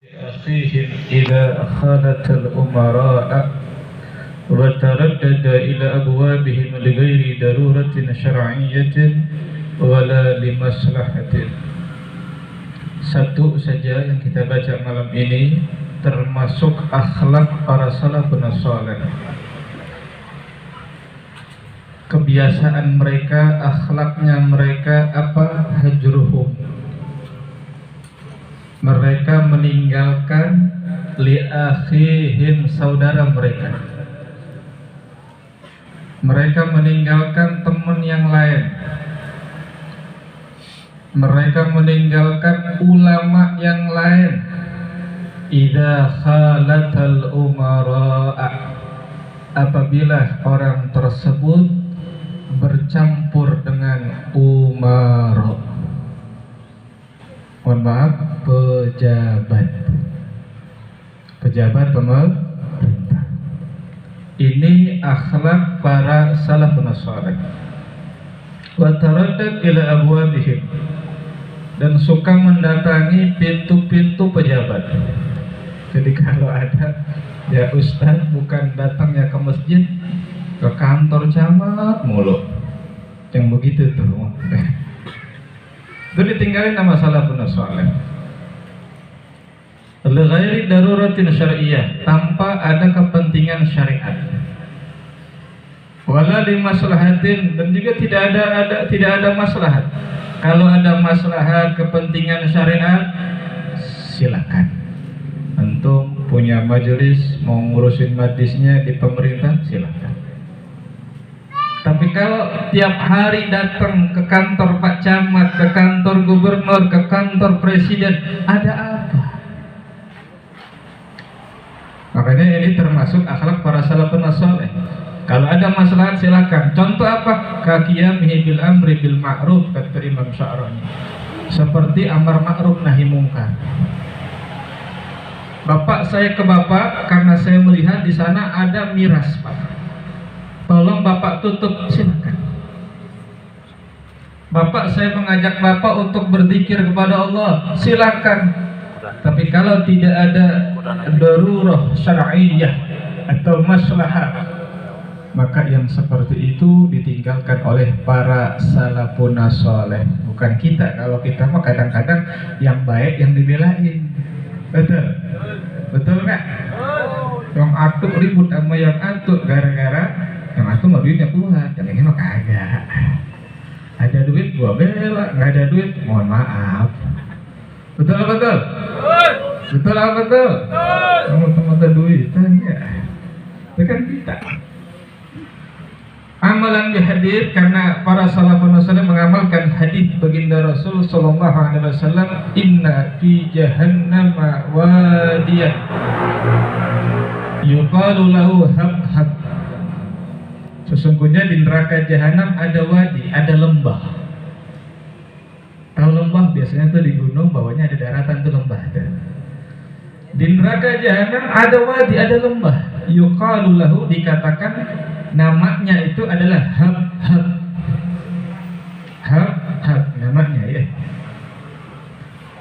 أخيهم إذا خالت الأمراء وتردد إلى أبوابهم لغير ضرورة شرعية ولا لمصلحة. Satu saja yang kita baca malam ini termasuk akhlak para salafun saleh. Kebiasaan mereka, akhlaknya mereka apa? Hajruhum. Mereka meninggalkan li akhihim, saudara mereka. Mereka meninggalkan teman yang lain. Mereka meninggalkan ulama yang lain. Idza khalatal umara'a, apabila orang tersebut bercampur dengan umara. Mohon maaf, pejabat pemerintah. Ini akhlak para salafun saleh. Wa taraddad ila abwabihim, dan suka mendatangi pintu-pintu pejabat. Jadi kalau ada ya ustaz, bukan datangnya ke masjid, ke kantor camat mulu. Yang begitu tuh. Itu ditinggalin sama salafun saleh. Lighairi daruratin syar'iyyah, tanpa ada kepentingan syariat. Wala li maslahatin, dan juga tidak ada maslahat. Kalau ada maslahat kepentingan syariat, silakan. Antum punya majelis mau ngurusin majlisnya di pemerintah, silakan. Tapi kalau tiap hari datang ke kantor Pak Camat, ke kantor gubernur, ke kantor presiden, ada apa? Makanya ini termasuk akhlak para salafun saleh. Kalau ada maslahat silakan. Contoh apa? Kaqiyamihi bil amri bil ma'ruf, kata Imam Sya'rani. Seperti amar ma'ruf nahi mungkar. Bapak saya ke bapak karena saya melihat di sana ada miras, Pak. Tolong bapak tutup, silakan. Bapak saya mengajak bapak untuk berzikir kepada Allah, silakan. Tapi kalau tidak ada darurah syar'iyyah atau maslahah, maka yang seperti itu ditinggalkan oleh para salafun saleh, bukan kita. Kalau kita mah kadang-kadang yang baik yang dibelain. Betul? Betul nggak? Yang atuk ribut sama yang atuk gara-gara yang atuk mah duitnya kuat, yang ini mah kagak. Ada duit gua bela, nggak ada duit mohon maaf. Betul apa betul? Betul apa betul? Kamu teman duitan ya. Itu kan kita. Amalan bihadits, karena para salafun saleh mengamalkan hadis baginda Rasul sallallahu alaihi wasallam, inna fi jahannam wadiyan yuqalu lahu habhab. Sesungguhnya di neraka jahanam ada wadi, ada lembah. Tahu lembah biasanya tuh di gunung, bawahnya ada daratan tuh lembah. Di neraka jahanam ada wadi, ada lembah. Yuqalu lahu, dikatakan namanya itu adalah habhab. Habhab namanya ya.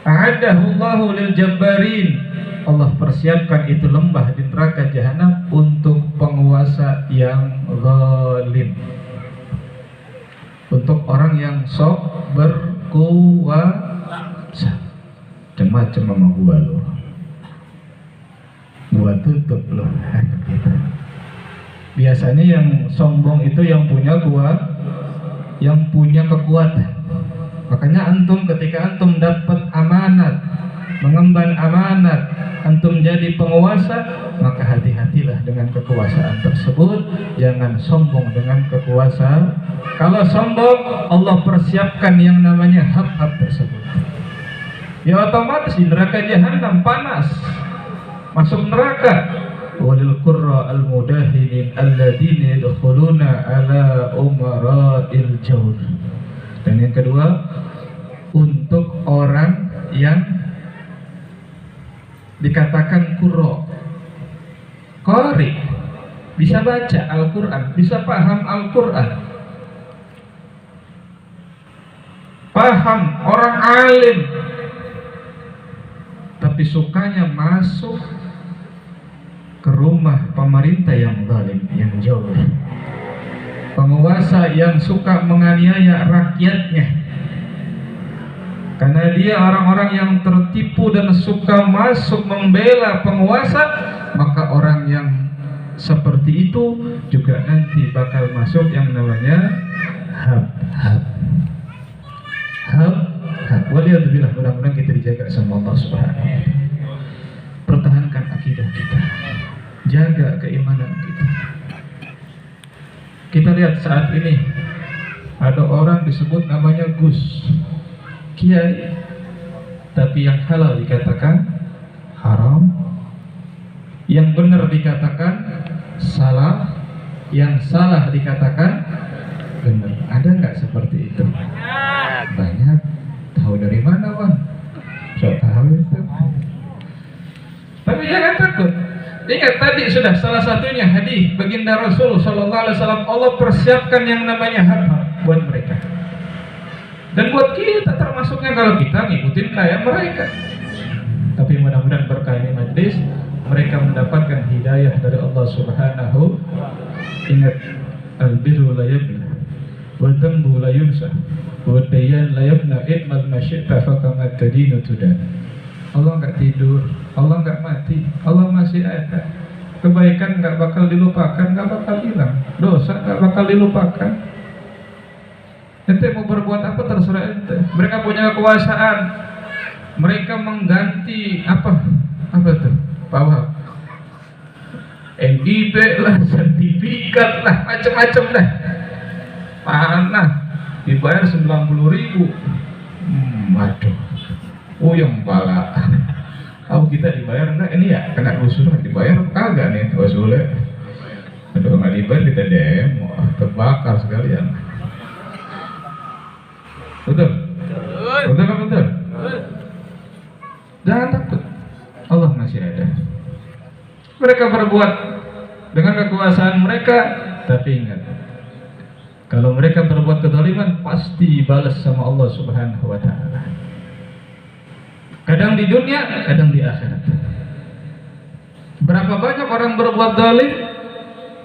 A'addahu Allahu lil jabbarin. Allah persiapkan itu lembah di neraka jahanam untuk penguasa yang zalim, untuk orang yang sok berkuasa. Macam-macam sama gua lo, gua tutup lo. Biasanya yang sombong itu yang punya kekuatan. Makanya antum ketika antum dapat amanat, mengemban amanat, antum jadi penguasa, maka hati-hatilah dengan kekuasaan tersebut. Jangan sombong dengan kekuasaan. Kalau sombong, Allah persiapkan yang namanya habhab tersebut. Ya otomatis di neraka jahanam panas, masuk neraka. Walil qurra al mudahinin alladzina yadkhuluna ala umara'il jawr. Dan yang kedua, untuk orang yang dikatakan qurra, qari, bisa baca Al-Quran, bisa paham Al-Quran, paham, orang alim, tapi sukanya masuk ke rumah pemerintah yang zalim, yang jauh, penguasa yang suka menganiaya rakyatnya, karena dia orang-orang yang tertipu dan suka masuk membela penguasa. Maka orang yang seperti itu juga nanti bakal masuk yang namanya hab. Waliyadzubillah, mudah-mudahan kita dijaga sama Allah Subhanahu wa ta'ala. Pertahankan akidah kita, jaga keimanan kita. Kita lihat saat ini ada orang disebut namanya Gus, kiai, tapi yang halal dikatakan haram, yang benar dikatakan salah, yang salah dikatakan benar. Ada nggak seperti itu? Banyak. Tahu dari mana, Bang? So tahu itu. Tapi jangan takut. Ingat tadi sudah salah satunya hadis baginda Rasul sallallahu alaihi wasallam, Allah persiapkan yang namanya hak buat mereka. Dan buat kita termasuknya kalau kita ngikutin kayak mereka. Tapi mudah-mudahan berkah ini majlis mereka mendapatkan hidayah dari Allah Subhanahu. Ingat, al-birru la yabla wa dhanbu la yunsa wa dayyan la yabna idmal masyita faqamat tadinu tudan. Allah enggak tidur, Allah enggak mati, Allah masih ada. Kebaikan enggak bakal dilupakan, enggak bakal hilang. Dosa enggak bakal dilupakan. Ente mau berbuat apa terserah ente. Mereka punya kekuasaan. Mereka mengganti apa tuh? Bahwa NIB lah, sertifikat lah, macam-macam lah. Mana dibayar 90.000. Waduh. Yang bala. Tahu kita dibayar enggak ini ya? Kena usul dibayar kagak nih usulnya. Aduh, nggak dibayar kita demo, terbakar sekalian. Betul? Betul. Jangan takut, Allah masih ada. Mereka berbuat dengan kekuasaan mereka, tapi ingat, kalau mereka berbuat kezaliman pasti balas sama Allah Subhanahu wa ta'ala. Kadang di dunia, kadang di akhirat. Berapa banyak orang berbuat zalim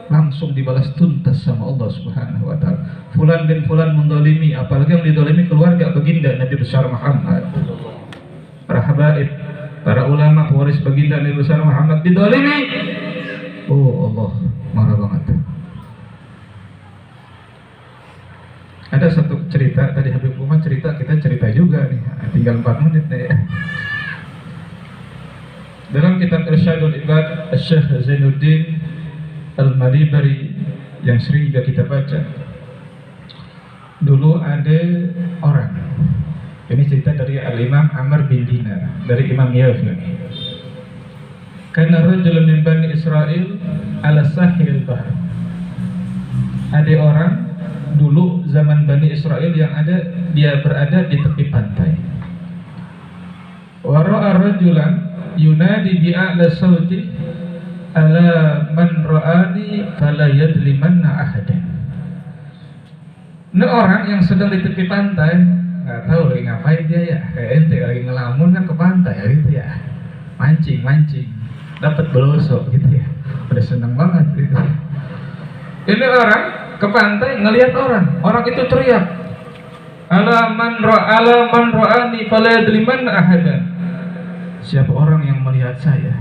langsung dibalas tuntas sama Allah Subhanahu wa ta'ala. Fulan bin fulan mendolimi, apalagi yang didolimi keluarga baginda Nabi besar Muhammad. Para habaib, para ulama pewaris baginda Nabi besar Muhammad didolimi. Oh Allah marah banget. Ada satu cerita tadi Habib Umar cerita, kita cerita juga nih. Tinggal 4 menit nih ya. Dalam kitab Irsyadul Ibad Syekh Zainuddin Al-Malibari yang sering juga kita baca. Dulu ada orang. Ini cerita dari Al-Imam Amr bin Dinar, dari Imam Yafi. Kana rajulun min Bani Israel ala sahil bahr. Ada orang dulu zaman Bani Israel yang dia berada di tepi pantai. Wa ra'a rajulan yunadi bi'a'la sauti ala man ra'ani fala yadlimanna ahadan. Ini orang yang sedang di tepi pantai, nggak tahu lagi ngapain dia ya, kayak ente lagi ngelamun kan ke pantai ya gitu ya, mancing, dapat belosok gitu ya, udah seneng banget gitu. Ini orang ke pantai ngelihat orang itu teriak, ala man ra'ani fala yadlimanna ahadan. Siapa orang yang melihat saya,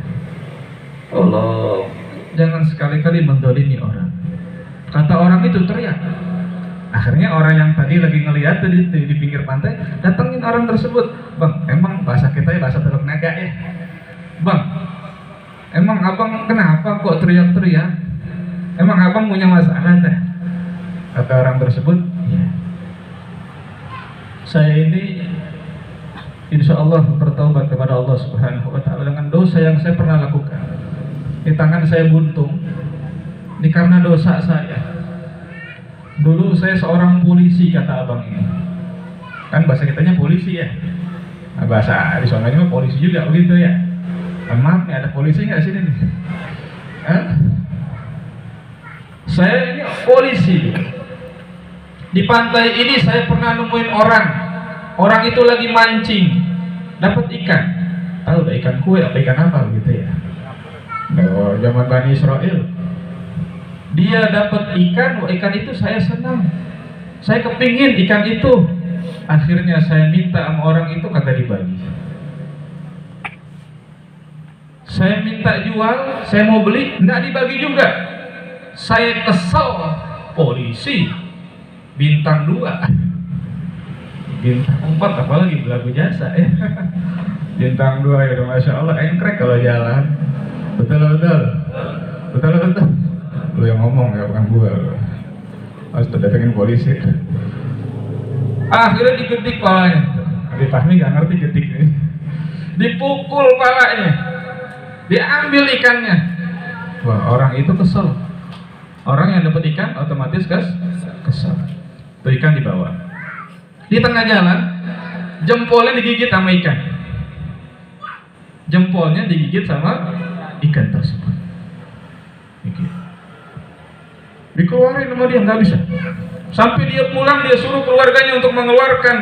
Allah, jangan sekali-kali mendolimi orang. Kata orang itu teriak. Akhirnya orang yang tadi lagi ngelihat di pinggir pantai datengin orang tersebut. Bang, emang bahasa kita ya bahasa Teluk Naga ya. Bang, emang abang kenapa kok teriak-teriak? Emang abang punya masalah dah? Kata orang tersebut, ya. Saya ini insya Allah bertaubat kepada Allah Subhanahu wa ta'ala dengan dosa yang saya pernah lakukan. Di tangan saya buntung, ini karena dosa saya. Dulu saya seorang polisi, kata abang ini. Kan bahasa kitanya polisi ya. Nah, bahasa di sana ini polisi juga begitu ya. Maaf nih, ada polisi nggak sini nih? Saya ini polisi. Di pantai ini saya pernah nemuin orang. Orang itu lagi mancing, dapat ikan. tahu dah ikan kue apa ikan apa gitu ya. Oh, zaman Bani Israel dia dapat ikan, wah ikan itu saya senang, saya kepingin ikan itu, akhirnya saya minta sama orang itu kagak dibagi. Saya minta jual, saya mau beli, nggak dibagi juga. Saya kesel, polisi bintang 2 bintang 4 apalagi belagu jasa ya. Bintang 2 ya udah Masya Allah engkrek kalau jalan. Betul. Lu yang ngomong ya, bukan gua. Harus terdatengin polisi. Akhirnya digedik palanya. Abi Fahmi gak ngerti gedik nih. Dipukul palanya, diambil ikannya. Wah, orang itu kesel. Orang yang dapat ikan otomatis kesel. Itu ikan dibawa. Di tengah jalan, jempolnya digigit sama ikan. Jempolnya digigit sama ikan tersebut. Dikeluarin sama dia, nggak bisa. Sampai dia pulang, dia suruh keluarganya untuk mengeluarkan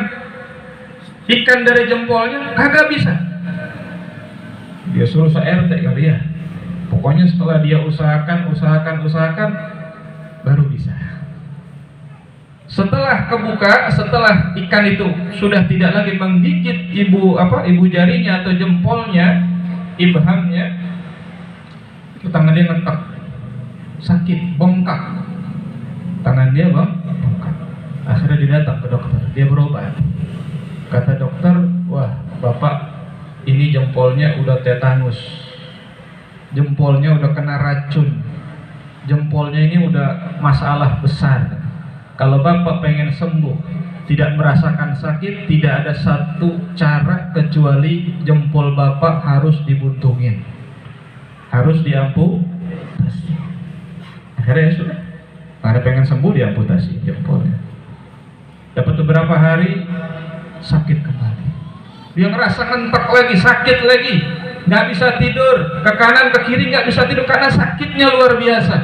ikan dari jempolnya, kagak bisa. Dia suruh se-RT kali ya. Pokoknya setelah dia usahakan, baru bisa. Setelah kebuka, setelah ikan itu sudah tidak lagi menggigit ibu jarinya atau jempolnya, ibhamnya, itu tangan dia ngetak, sakit, bengkak. Tangan dia bengkak. Akhirnya dia datang ke dokter, dia berobat. Kata dokter, wah bapak ini jempolnya udah tetanus, jempolnya udah kena racun, jempolnya ini udah masalah besar. Kalau bapak pengen sembuh, tidak merasakan sakit, tidak ada satu cara kecuali jempol bapak harus dibuntungin, harus diamputasi. Akhirnya ya sudah, ada pengen sembuh diamputasi jempolnya. Dapat beberapa hari sakit kembali. Dia ngerasa ngentek lagi, sakit lagi, nggak bisa tidur, ke kanan ke kiri nggak bisa tidur karena sakitnya luar biasa.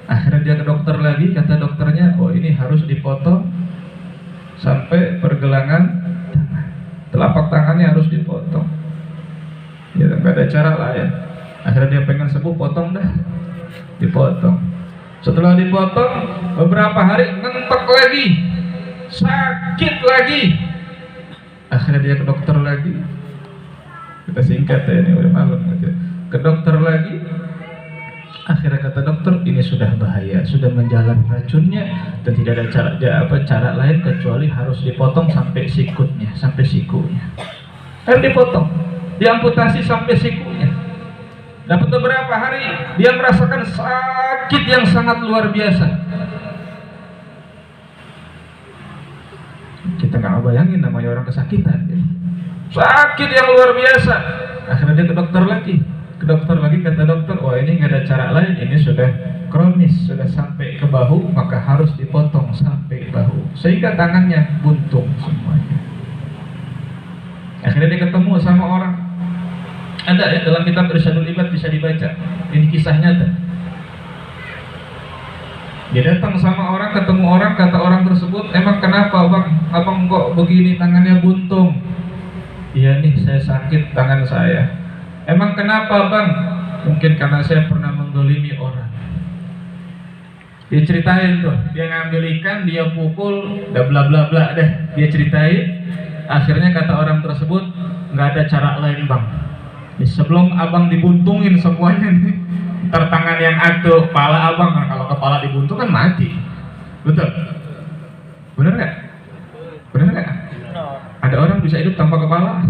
Akhirnya dia ke dokter lagi, kata dokternya, oh ini harus dipotong sampai pergelangan tangan, telapak tangannya harus dipotong. Ya nggak ada cara lain. Akhirnya dia pengen sembuh, potong dah, dipotong. Setelah dipotong, beberapa hari ngentek lagi, sakit lagi. Akhirnya dia ke dokter lagi. Kita singkat ya, ini udah malam aja. Ke dokter lagi. Akhirnya kata dokter, ini sudah bahaya, sudah menjalar racunnya dan tidak ada cara lain kecuali harus dipotong sampai sikutnya, sampai sikunya. Harus dipotong, diamputasi sampai sikunya. Dapat beberapa hari, dia merasakan sakit yang sangat luar biasa. Kita nggak bayangin namanya orang kesakitan, ya. Sakit yang luar biasa. Akhirnya dia ke dokter lagi. Kata dokter, oh ini nggak ada cara lain, ini sudah kronis, sudah sampai ke bahu, maka harus dipotong sampai bahu, sehingga tangannya buntung semuanya. Akhirnya dia ketemu sama orang, ada ya dalam kitab Irsyadul Ibad, bisa dibaca, ini kisah nyata. Dia datang sama orang, ketemu orang, kata orang tersebut, emang kenapa bang, abang kok begini tangannya buntung? Iya nih, saya sakit tangan saya. Emang kenapa bang? Mungkin karena saya pernah menggolimi orang. Dia ceritain tuh, dia ngambil ikan, dia pukul, udah bla bla bla deh. Dia ceritain, akhirnya kata orang tersebut, nggak ada cara lain bang. Sebelum abang dibuntungin semuanya nih, ntar tangan yang ada, kepala abang, nah, kalau kepala dibuntung kan mati. Betul? Bener nggak? Bener nggak? Ada orang bisa hidup tanpa kepala?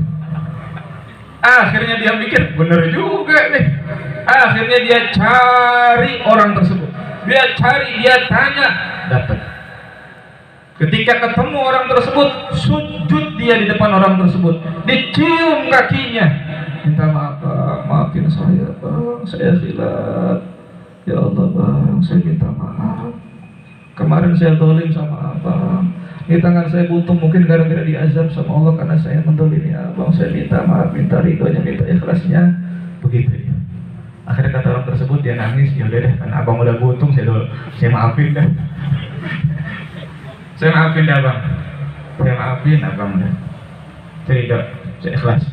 Akhirnya dia mikir, bener juga nih. Akhirnya dia cari orang tersebut. Dia cari, dia tanya, dapat. Ketika ketemu orang tersebut, sujud dia di depan orang tersebut, dicium kakinya. Minta maaf bang, maafin saya bang, saya silap. Ya Allah bang, saya minta maaf. Kemarin saya zalim sama abang. Ini tangan saya buntung mungkin gara-gara diazab sama Allah karena saya mendolimi abang. Saya minta maaf, minta ridhonya, minta ikhlasnya. Begitu ya. Akhirnya kata orang tersebut, dia nangis. Ya udah deh, kan abang udah buntung, saya maafin dah. Saya maafin dah bang. Saya maafin abang dah. Saya ridho, saya ikhlas.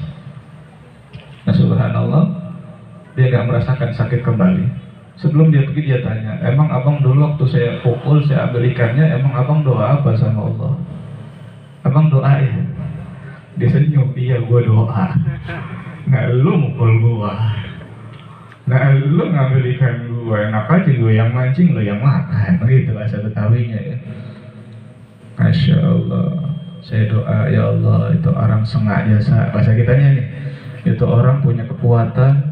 Nah subhanallah, dia nggak merasakan sakit kembali. Sebelum dia pergi dia tanya, emang abang dulu waktu saya pukul, saya ambil ikannya, emang abang doa apa sama Allah? Abang doa ya? Dia senyum, iya gua doa. Nggak lu mukul gua, nggak lu ngambil ikan gua, enak aja gua yang mancing, lu yang makan. Begitu bahasa Betawinya ya. Masya Allah, saya doa ya Allah, itu orang sengaja, bahasa kitanya nih, itu orang punya kekuatan,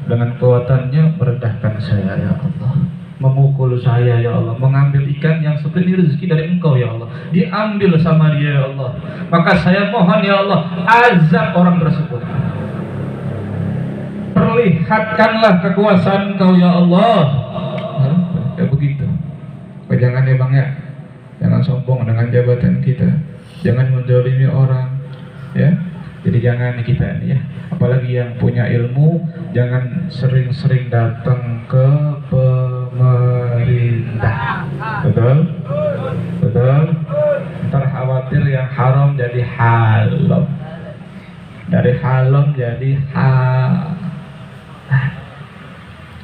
dengan kekuatannya merendahkan saya ya Allah, memukul saya ya Allah, mengambil ikan yang sebenarnya rezeki dari Engkau ya Allah, diambil sama dia ya Allah. Maka saya mohon ya Allah, azab orang tersebut, perlihatkanlah kekuasaan Engkau ya Allah. Ya begitu. Jangan ya bang ya, jangan sombong dengan jabatan kita, jangan menzalimi orang ya. Jadi jangan kita nih ya, apalagi yang punya ilmu, jangan sering-sering datang ke pemerintah. Betul? Betul? Ntar khawatir yang haram jadi halal, dari halal jadi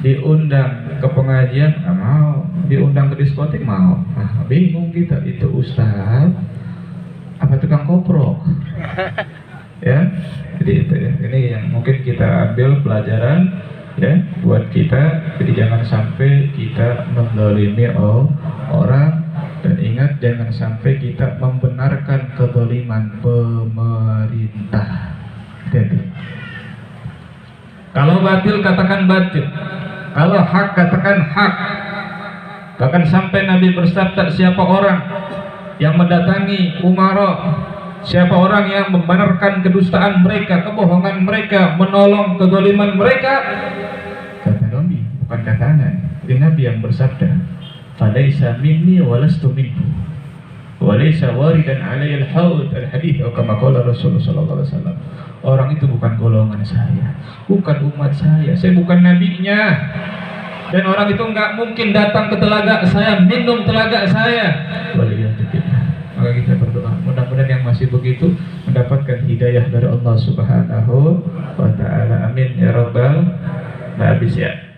diundang ke pengajian nggak mau, diundang ke diskotik mau. Nah, bingung kita, itu ustaz apa tukang koprok ya. Jadi itu ya, ini yang mungkin kita ambil pelajaran ya buat kita. Jadi jangan sampai kita menzalimi orang, dan ingat jangan sampai kita membenarkan kezaliman pemerintah. Jadi kalau batil katakan batil, kalau hak katakan hak. Bahkan sampai Nabi bersabda, siapa orang yang mendatangi umara, siapa orang yang membenarkan kedustaan mereka, kebohongan mereka, menolong kezaliman mereka, kata Nabi, bukan kata anak, ini Nabi yang bersabda, falaisa minni walastu minhu walaisa waridan alayya al-haud al-hadith, atau kama qala Rasulullah sallallahu alaihi wasallam. Orang itu bukan golongan saya, bukan umat saya bukan nabinya, dan orang itu nggak mungkin datang ke telaga saya, minum telaga saya. Waliyadzubillah. Maka kita berdoa, mudah-mudahan yang masih begitu mendapatkan hidayah dari Allah Subhanahu wa ta'ala. Amin ya rabbal alamin.